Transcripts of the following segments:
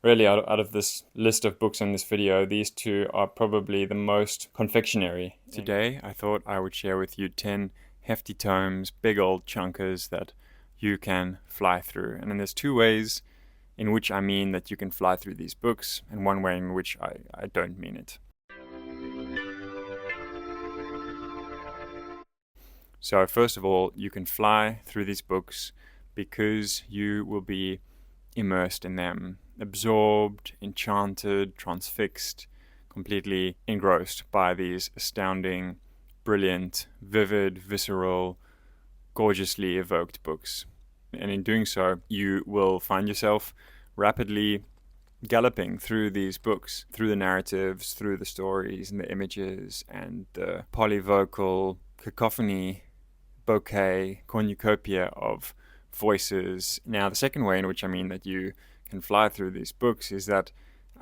Really, out of this list of books in this video, these two are probably the most confectionery. Today, I thought I would share with you 10 hefty tomes, big old chunkers that you can fly through. And then there's two ways in which I mean that you can fly through these books, and one way in which I don't mean it. So first of all, you can fly through these books because you will be immersed in them, absorbed, enchanted, transfixed, completely engrossed by these astounding, brilliant, vivid, visceral, gorgeously evoked books. And in doing so, you will find yourself rapidly galloping through these books, through the narratives, through the stories and the images and the polyvocal cacophony, bouquet, cornucopia of voices. Now, the second way in which I mean that you can fly through these books is that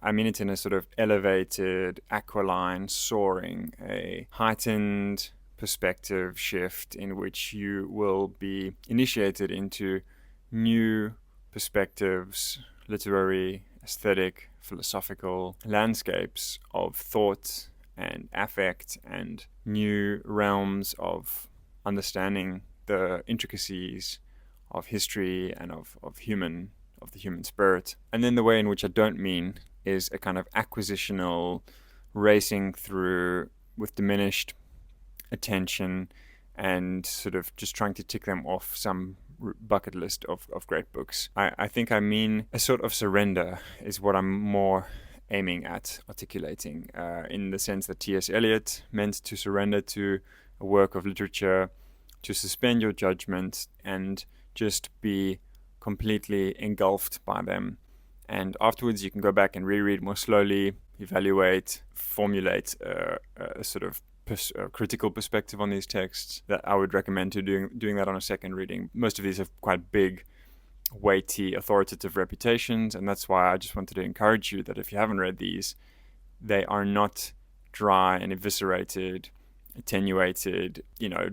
I mean it in a sort of elevated, aquiline, soaring, a heightened perspective shift in which you will be initiated into new perspectives, literary, aesthetic, philosophical landscapes of thought and affect, and new realms of understanding the intricacies of history and of the human spirit. And then the way in which I don't mean is a kind of acquisitional racing through with diminished attention and sort of just trying to tick them off some bucket list of great books. I think I mean a sort of surrender is what I'm more aiming at articulating, in the sense that T.S. Eliot meant to surrender to a work of literature, to suspend your judgment and just be completely engulfed by them. And afterwards you can go back and reread more slowly, evaluate, formulate a sort of critical perspective on these texts. That I would recommend to doing that on a second reading. Most of these have quite big, weighty, authoritative reputations, and that's why I just wanted to encourage you that if you haven't read these, they are not dry and eviscerated, attenuated,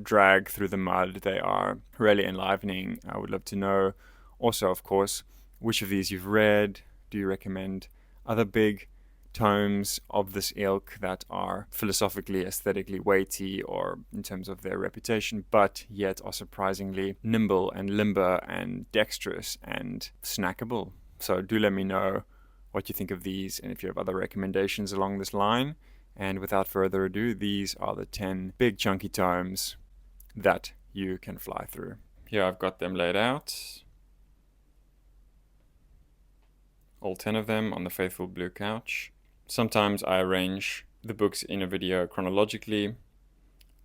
drag through the mud. They are really enlivening. I would love to know also, of course, which of these you've read. Do you recommend other big tomes of this ilk that are philosophically, aesthetically weighty, or in terms of their reputation, but yet are surprisingly nimble and limber and dexterous and snackable? So do let me know what you think of these and if you have other recommendations along this line. And without further ado, these are the 10 big chunky tomes that you can fly through. Here I've got them laid out. All 10 of them on the faithful blue couch. Sometimes I arrange the books in a video chronologically.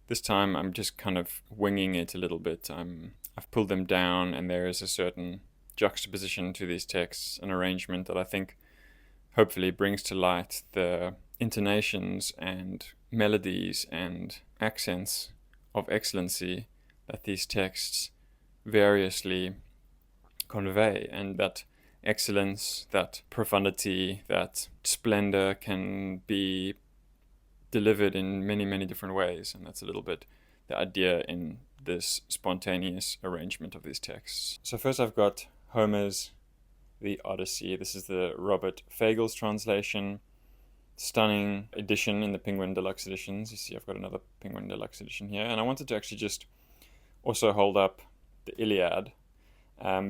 This time I'm just kind of winging it a little bit. I've pulled them down and there is a certain juxtaposition to these texts, an arrangement that I think hopefully brings to light the intonations and melodies and accents of excellency that these texts variously convey, and that excellence, that profundity, that splendor can be delivered in many, many different ways. And that's a little bit the idea in this spontaneous arrangement of these texts. So first I've got Homer's The Odyssey. This is the Robert Fagles translation. Stunning edition in the Penguin Deluxe editions. You see I've got another Penguin Deluxe edition here. And I wanted to actually just also hold up the Iliad,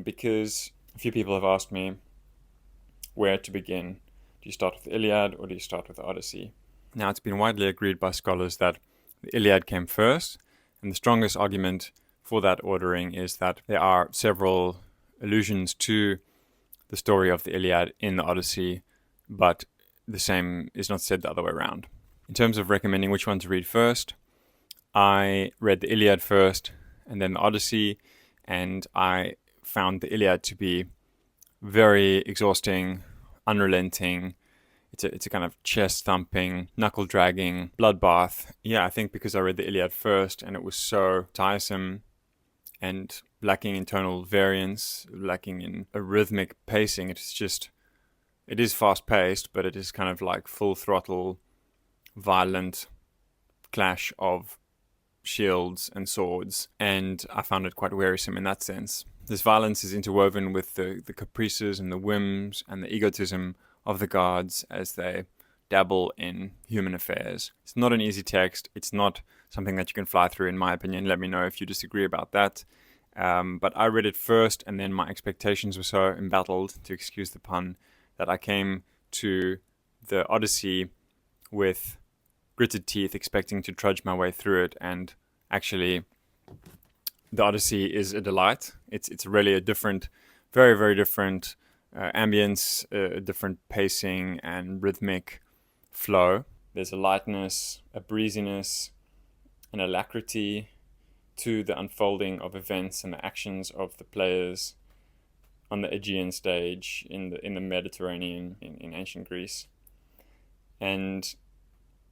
because a few people have asked me where to begin. Do you start with the Iliad or do you start with the Odyssey? Now, it's been widely agreed by scholars that the Iliad came first, and the strongest argument for that ordering is that there are several allusions to the story of the Iliad in the Odyssey, but the same is not said the other way around. In terms of recommending which one to read first, I read the Iliad first and then the Odyssey, and I found the Iliad to be very exhausting, unrelenting. It's a kind of chest-thumping, knuckle-dragging bloodbath. Yeah, I think because I read the Iliad first and it was so tiresome and lacking in tonal variance, lacking in a rhythmic pacing, it is fast-paced, but it is kind of like full-throttle, violent clash of shields and swords, and I found it quite wearisome in that sense. This violence is interwoven with the caprices and the whims and the egotism of the gods as they dabble in human affairs. It's not an easy text. It's not something that you can fly through, in my opinion. Let me know if you disagree about that. But I read it first, and then my expectations were so embattled, to excuse the pun, that I came to the Odyssey with gritted teeth, expecting to trudge my way through it. And actually, the Odyssey is a delight. It's really a different, very, very different ambience, a different pacing and rhythmic flow. There's a lightness, a breeziness, an alacrity to the unfolding of events and the actions of the players on the Aegean stage in the Mediterranean in ancient Greece. And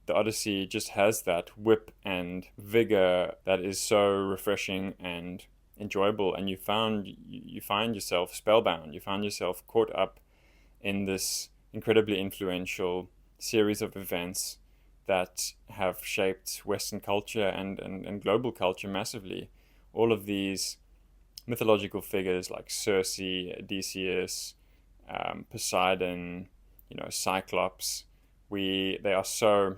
the Odyssey just has that whip and vigor that is so refreshing and enjoyable, and you find yourself spellbound. You find yourself caught up in this incredibly influential series of events that have shaped Western culture and global culture massively. All of these mythological figures like Circe, Odysseus, Poseidon, Cyclops, they are so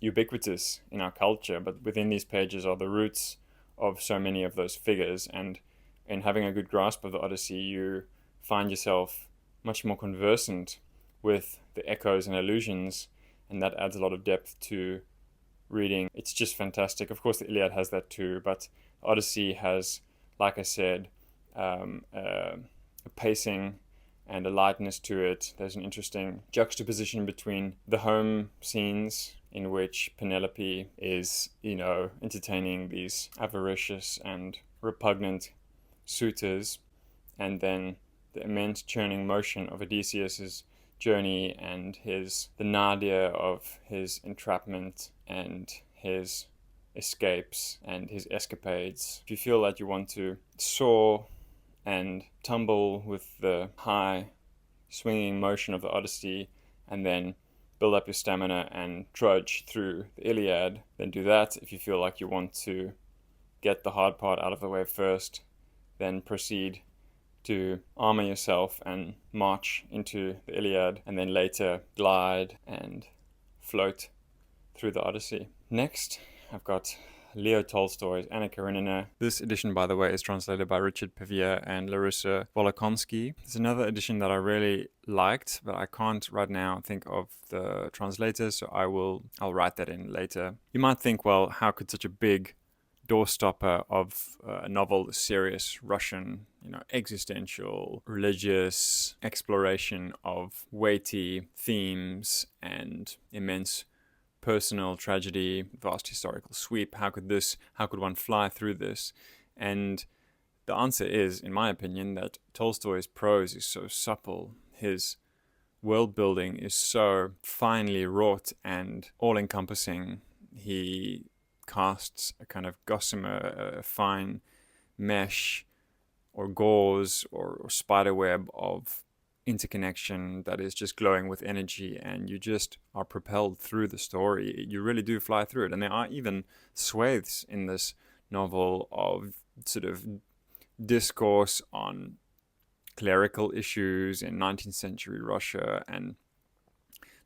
ubiquitous in our culture, but within these pages are the roots of so many of those figures. And in having a good grasp of the Odyssey, you find yourself much more conversant with the echoes and allusions, and that adds a lot of depth to reading. It's just fantastic. Of course, the Iliad has that too, but Odyssey has, like I said, a pacing and a lightness to it. There's an interesting juxtaposition between the home scenes in which Penelope is, entertaining these avaricious and repugnant suitors, and then the immense churning motion of Odysseus's journey and the nadir of his entrapment and his escapes and his escapades. If you feel that you want to soar and tumble with the high swinging motion of the Odyssey and then build up your stamina and trudge through the Iliad, then do that. If you feel like you want to get the hard part out of the way first, then proceed to armor yourself and march into the Iliad, and then later glide and float through the Odyssey. Next, I've got Leo Tolstoy's Anna Karenina. This edition, by the way, is translated by Richard Pevier and Larissa Volokonsky. There's another edition that I really liked, but I can't right now think of the translator, so I'll write that in later. You might think, well, how could such a big doorstopper of a novel, serious Russian, existential, religious exploration of weighty themes and immense personal tragedy, vast historical sweep, how could one fly through this? And the answer is, in my opinion, that Tolstoy's prose is so supple, his world building is so finely wrought and all-encompassing. He casts a kind of gossamer, a fine mesh or gauze or spiderweb of interconnection that is just glowing with energy, and you just are propelled through the story. You really do fly through it. And there are even swathes in this novel of sort of discourse on clerical issues in 19th century Russia and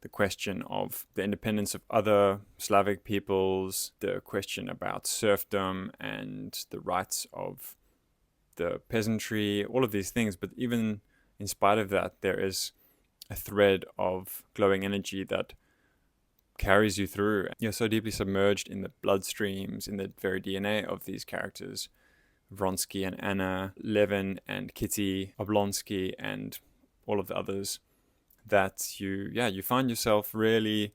the question of the independence of other Slavic peoples, the question about serfdom and the rights of the peasantry, all of these things. But even in spite of that, there is a thread of glowing energy that carries you through. You're so deeply submerged in the bloodstreams, in the very DNA of these characters, Vronsky and Anna, Levin and Kitty, Oblonsky and all of the others, that you find yourself really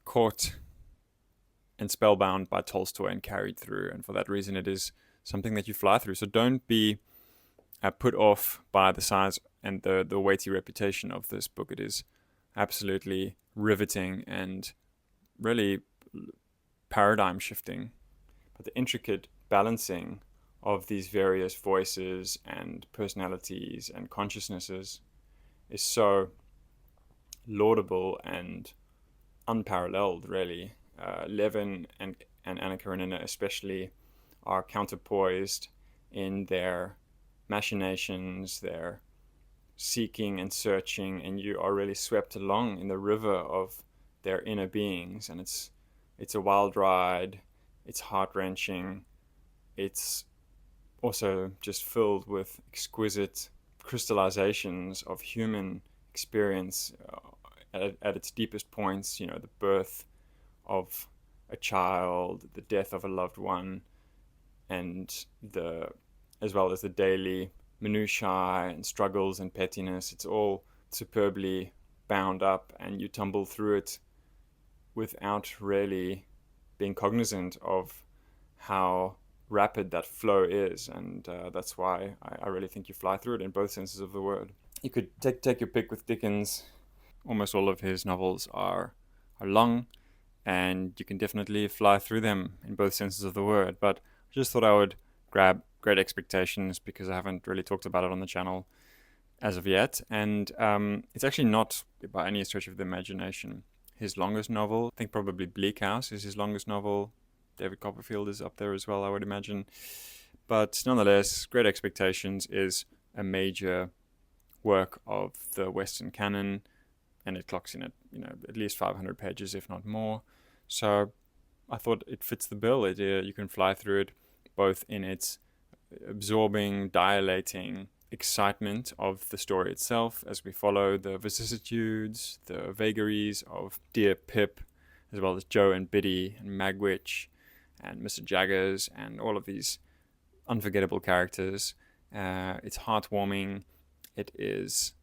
caught and spellbound by Tolstoy and carried through. And for that reason, it is something that you fly through. So don't be put off by the size and the weighty reputation of this book. It is absolutely riveting and really paradigm shifting. But the intricate balancing of these various voices and personalities and consciousnesses is so laudable and unparalleled, really. Levin and Anna Karenina especially are counterpoised in their machinations, their seeking and searching, and you are really swept along in the river of their inner beings. And it's a wild ride, it's heart-wrenching, it's also just filled with exquisite crystallizations of human experience at its deepest points. The birth of a child, the death of a loved one, and as well as the daily minutiae and struggles and pettiness. It's all superbly bound up, and you tumble through it without really being cognizant of how rapid that flow is. And that's why I really think you fly through it in both senses of the word. You could take your pick with Dickens. Almost all of his novels are long, and you can definitely fly through them in both senses of the word. But I just thought I would grab Great Expectations because I haven't really talked about it on the channel as of yet. And it's actually not, by any stretch of the imagination, his longest novel. I think probably Bleak House is his longest novel. David Copperfield is up there as well, I would imagine. But nonetheless, Great Expectations is a major work of the Western canon, and it clocks in at least 500 pages, if not more. So I thought it fits the bill. You can fly through it both in its absorbing, dilating excitement of the story itself, as we follow the vicissitudes, the vagaries of dear Pip, as well as Joe and Biddy and Magwitch and Mr. Jaggers and all of these unforgettable characters. It's heartwarming, it is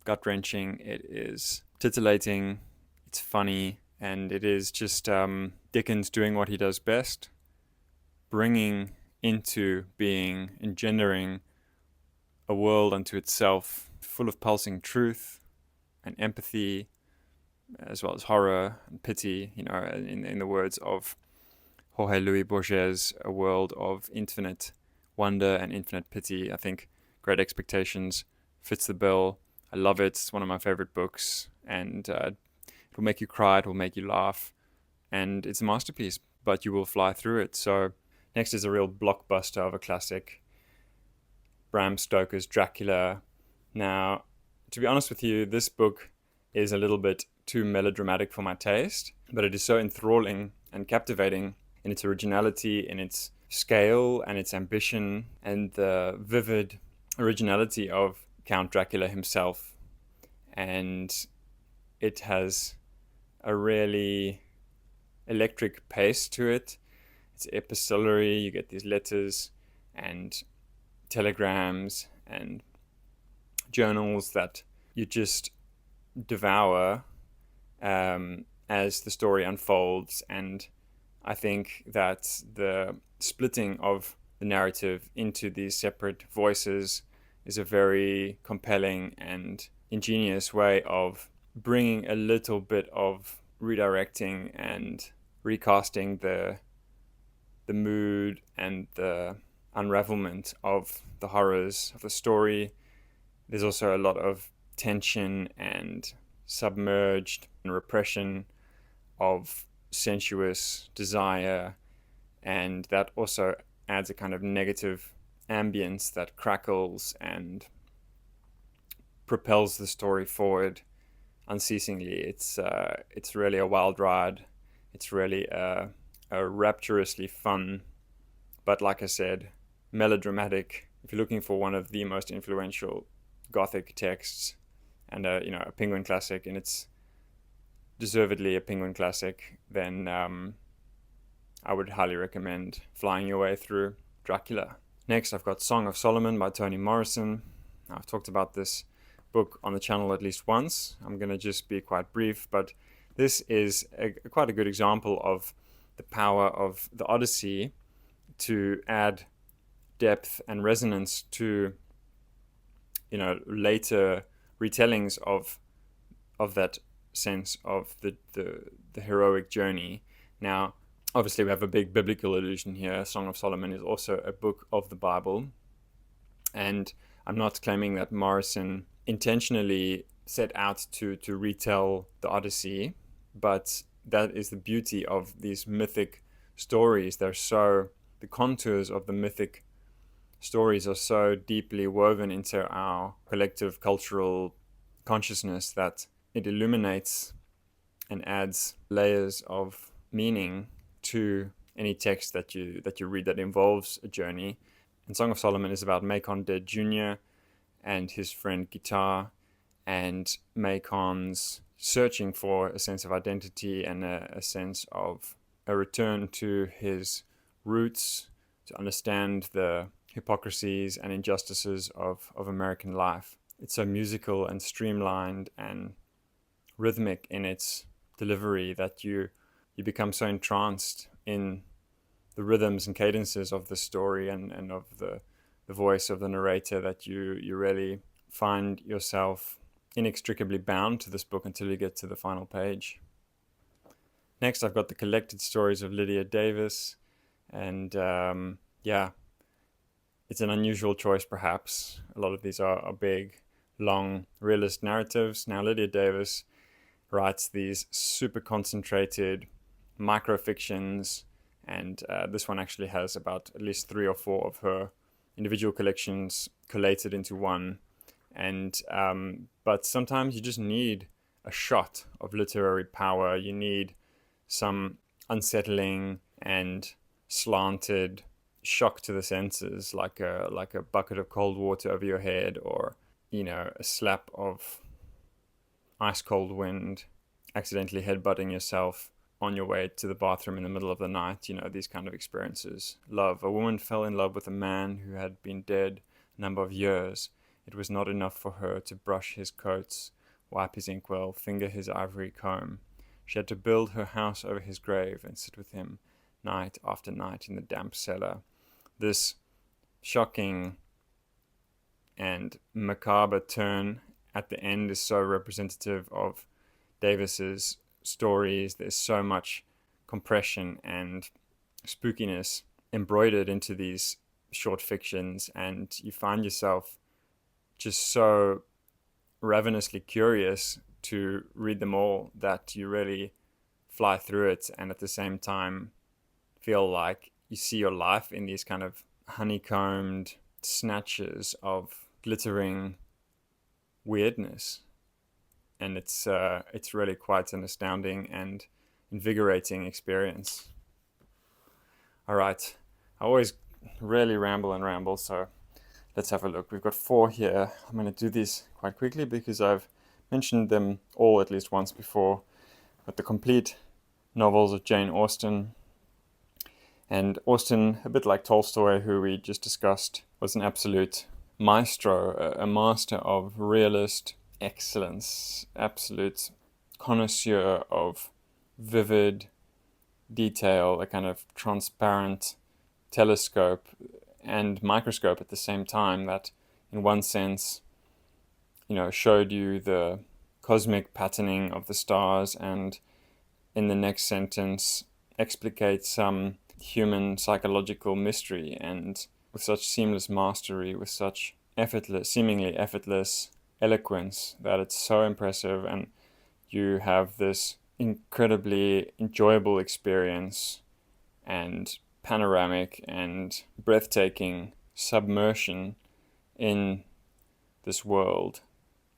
gut-wrenching, it is titillating, it's funny, and it is just Dickens doing what he does best, bringing into being, engendering a world unto itself, full of pulsing truth and empathy, as well as horror and pity, in the words of Jorge Luis Borges, a world of infinite wonder and infinite pity. I think Great Expectations fits the bill. I love it. It's one of my favorite books, and it will make you cry, it will make you laugh, and it's a masterpiece, but you will fly through it. So next is a real blockbuster of a classic, Bram Stoker's Dracula. Now, to be honest with you, this book is a little bit too melodramatic for my taste, but it is so enthralling and captivating in its originality, in its scale and its ambition, and the vivid originality of Count Dracula himself. And it has a really electric pace to it. It's epistolary. You get these letters and telegrams and journals that you just devour as the story unfolds. And I think that the splitting of the narrative into these separate voices is a very compelling and ingenious way of bringing a little bit of redirecting and recasting the mood and the unravelment of the horrors of the story. There's also a lot of tension and submerged repression of sensuous desire, and that also adds a kind of negative ambience that crackles and propels the story forward unceasingly. It's really a wild ride. It's really a rapturously fun, but like I said, melodramatic. If you're looking for one of the most influential Gothic texts and a Penguin classic, and it's deservedly a Penguin classic, then I would highly recommend flying your way through Dracula. Next, I've got Song of Solomon by Toni Morrison. I've talked about this book on the channel at least once. I'm going to just be quite brief, but this is quite a good example of the power of the Odyssey to add depth and resonance to later retellings of that sense of the heroic journey. Now, obviously, we have a big biblical allusion here. Song of Solomon is also a book of the Bible, and I'm not claiming that Morrison intentionally set out to retell the Odyssey, but that is the beauty of these mythic stories. The contours of the mythic stories are so deeply woven into our collective cultural consciousness that it illuminates and adds layers of meaning to any text that you read that involves a journey. And Song of Solomon is about Macon Dead Jr. and his friend Guitar, and Macon's searching for a sense of identity and a sense of a return to his roots, to understand the hypocrisies and injustices of American life. It's so musical and streamlined and rhythmic in its delivery that you become so entranced in the rhythms and cadences of the story and of the voice of the narrator that you really find yourself inextricably bound to this book until you get to the final page. Next, I've got the collected stories of Lydia Davis, and it's an unusual choice perhaps. A lot of these are big, long, realist narratives. Now, Lydia Davis writes these super concentrated microfictions, and this one actually has about at least 3 or 4 of her individual collections collated into one. And but sometimes you just need a shot of literary power. You need some unsettling and slanted shock to the senses, like a bucket of cold water over your head, or a slap of ice cold wind, accidentally headbutting yourself on your way to the bathroom in the middle of the night. These kind of experiences. Love. A woman fell in love with a man who had been dead a number of years. It was not enough for her to brush his coats, wipe his inkwell, finger his ivory comb. She had to build her house over his grave and sit with him night after night in the damp cellar. This shocking and macabre turn at the end is so representative of Davis's stories. There's so much compression and spookiness embroidered into these short fictions, and you find yourself just so ravenously curious to read them all that you really fly through it, and at the same time feel like you see your life in these kind of honeycombed snatches of glittering weirdness. And it's really quite an astounding and invigorating experience. All right, I always really ramble, so let's have a look. We've got 4 here. I'm going to do these quite quickly because I've mentioned them all at least once before. But the complete novels of Jane Austen. And Austen, a bit like Tolstoy, who we just discussed, was an absolute maestro, a master of realist excellence, absolute connoisseur of vivid detail, a kind of transparent telescope and microscope at the same time that in one sense showed you the cosmic patterning of the stars, and in the next sentence explicates some human psychological mystery, and with such seamless mastery, with such seemingly effortless eloquence, that it's so impressive, and you have this incredibly enjoyable experience and panoramic and breathtaking submersion in this world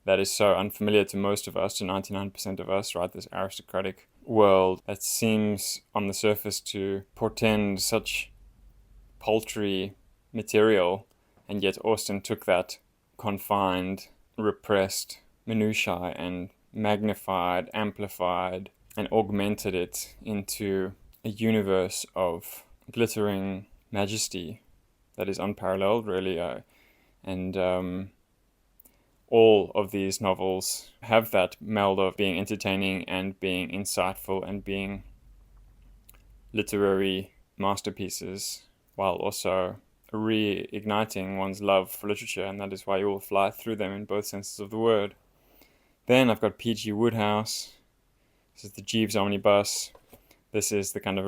that is so unfamiliar to most of us, to 99% of us, right? This aristocratic world that seems on the surface to portend such paltry material, and yet Austen took that confined, repressed minutiae and magnified, amplified, and augmented it into a universe of glittering majesty that is unparalleled, really. And all of these novels have that meld of being entertaining and being insightful and being literary masterpieces, while also reigniting one's love for literature, and that is why you will fly through them in both senses of the word. Then I've got P.G. Wodehouse. This is the Jeeves Omnibus. This is the kind of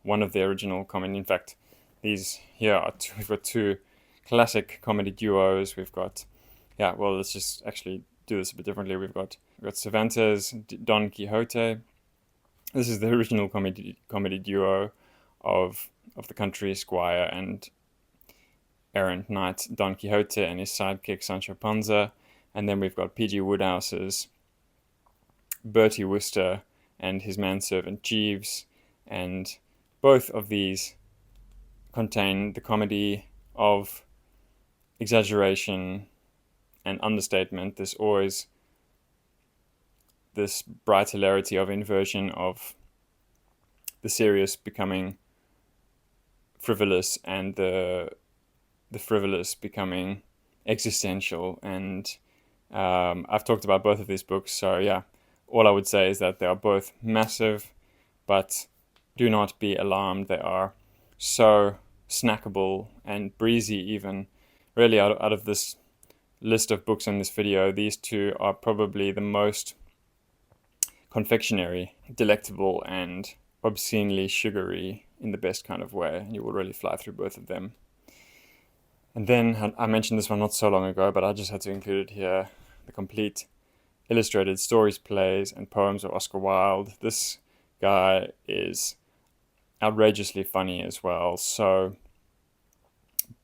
one of the original comedy. In fact, these here are we've got 2 classic comedy duos. We've got, let's just actually do this a bit differently. We've got Cervantes, Don Quixote. This is the original comedy duo of the country squire and errant knight Don Quixote and his sidekick Sancho Panza, and then we've got P.G. Woodhouse's Bertie Wooster and his manservant Jeeves, and both of these contain the comedy of exaggeration and understatement. There's always this bright hilarity of inversion of the serious becoming frivolous and the frivolous becoming existential. And I've talked about both of these books, so yeah, all I would say is that they are both massive, but do not be alarmed. They are so snackable and breezy even. Really, out of this list of books in this video, these two are probably the most confectionery, delectable, and obscenely sugary in the best kind of way. And you will really fly through both of them. And then I mentioned this one not so long ago, but I just had to include it here: the complete illustrated stories, plays, and poems of Oscar Wilde. This guy is outrageously funny as well, so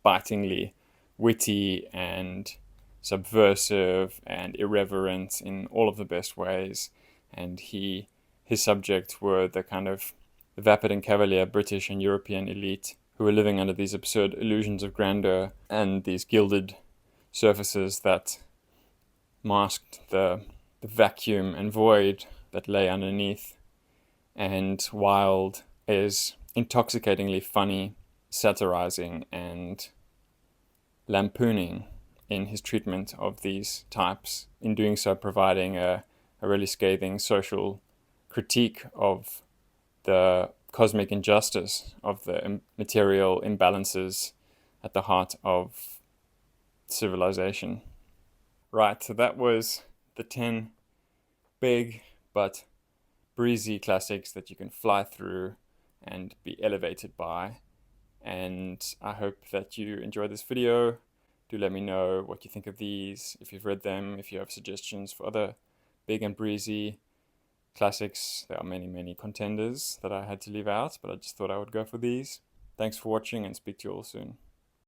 bitingly witty and subversive and irreverent in all of the best ways. And his subjects were the kind of vapid and cavalier British and European elite who were living under these absurd illusions of grandeur and these gilded surfaces that masked the vacuum and void that lay underneath. And Wilde is intoxicatingly funny, satirizing and lampooning in his treatment of these types, in doing so providing a really scathing social critique of the cosmic injustice of the material imbalances at the heart of civilization. Right, so that was the 10 big but breezy classics that you can fly through and be elevated by. And I hope that you enjoyed this video. Do let me know what you think of these, if you've read them, if you have suggestions for other big and breezy classics. There are many contenders that I had to leave out, but I just thought I would go for these. Thanks for watching, and speak to you all soon.